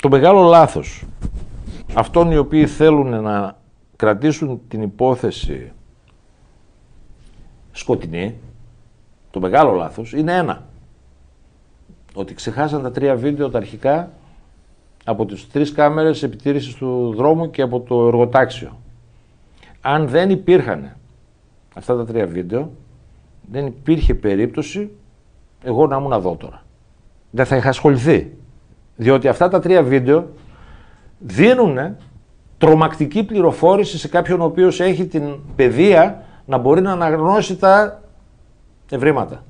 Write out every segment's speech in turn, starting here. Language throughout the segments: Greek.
το μεγάλο λάθος αυτών οι οποίοι θέλουν να κρατήσουν την υπόθεση σκοτεινή, το μεγάλο λάθος είναι ένα. Ότι ξεχάσαν τα 3 βίντεο τα αρχικά από τις 3 κάμερες επιτήρησης του δρόμου και από το εργοτάξιο. Αν δεν υπήρχαν αυτά τα 3 βίντεο, δεν υπήρχε περίπτωση εγώ να ήμουν εδώ τώρα. Δεν θα είχα ασχοληθεί. Διότι αυτά τα 3 βίντεο δίνουν τρομακτική πληροφόρηση σε κάποιον ο οποίος έχει την παιδεία να μπορεί να αναγνώσει τα ευρήματα.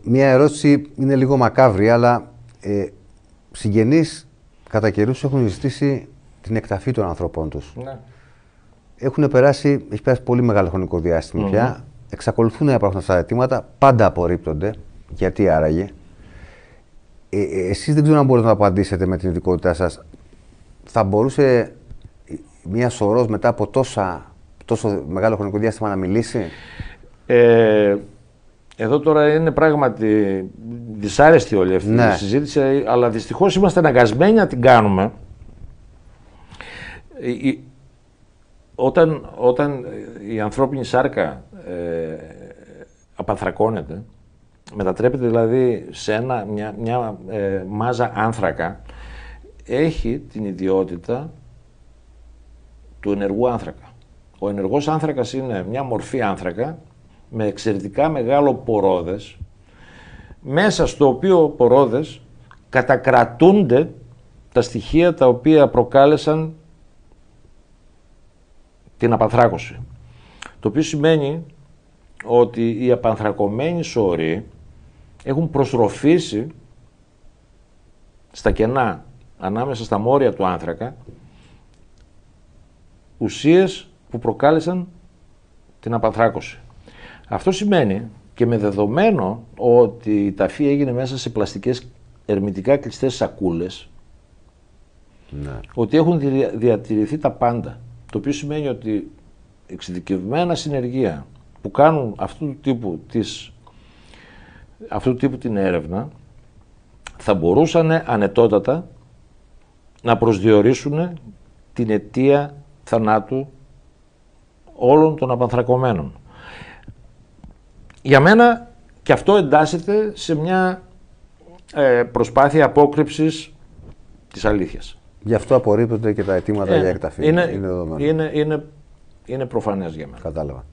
Μία ερώτηση είναι λίγο μακάβρη, αλλά συγγενείς κατά καιρούς έχουν ζητήσει την εκταφή των ανθρώπων τους. Ναι. Έχει περάσει πολύ μεγάλο χρονικό διάστημα πια. Εξακολουθούν να υπάρχουν αυτά τα αιτήματα, πάντα απορρίπτονται. Γιατί άραγε? Εσείς δεν ξέρω αν μπορείτε να απαντήσετε με την ειδικότητά σας. Θα μπορούσε μία σωρός μετά από τόσο μεγάλο χρονικό διάστημα να μιλήσει? Εδώ τώρα είναι πράγματι δυσάρεστη όλη αυτή η συζήτηση, αλλά δυστυχώς είμαστε αναγκασμένοι να την κάνουμε. Όταν η ανθρώπινη σάρκα απανθρακώνεται, μετατρέπεται δηλαδή σε μια μάζα άνθρακα, έχει την ιδιότητα του ενεργού άνθρακα. Ο ενεργός άνθρακας είναι μια μορφή άνθρακα με εξαιρετικά μεγάλο πορόδες, μέσα στο οποίο πορόδες κατακρατούνται τα στοιχεία τα οποία προκάλεσαν την απανθράκωση. Το οποίο σημαίνει ότι οι απανθρακωμένοι σώροι έχουν προστροφήσει στα κενά ανάμεσα στα μόρια του άνθρακα ουσίες που προκάλεσαν την απανθράκωση. Αυτό σημαίνει, και με δεδομένο ότι η ταφή έγινε μέσα σε πλαστικές ερμητικά κλειστές σακούλες, ότι έχουν διατηρηθεί τα πάντα. Το οποίο σημαίνει ότι εξειδικευμένα συνεργεία που κάνουν αυτού του τύπου την έρευνα θα μπορούσαν ανετότατα να προσδιορίσουν την αιτία θανάτου όλων των απανθρακωμένων. Για μένα και αυτό εντάσσεται σε μια προσπάθεια απόκρυψης της αλήθειας. Γι' αυτό απορρίπτονται και τα αιτήματα για εκταφή. Είναι προφανές για μένα. Κατάλαβα.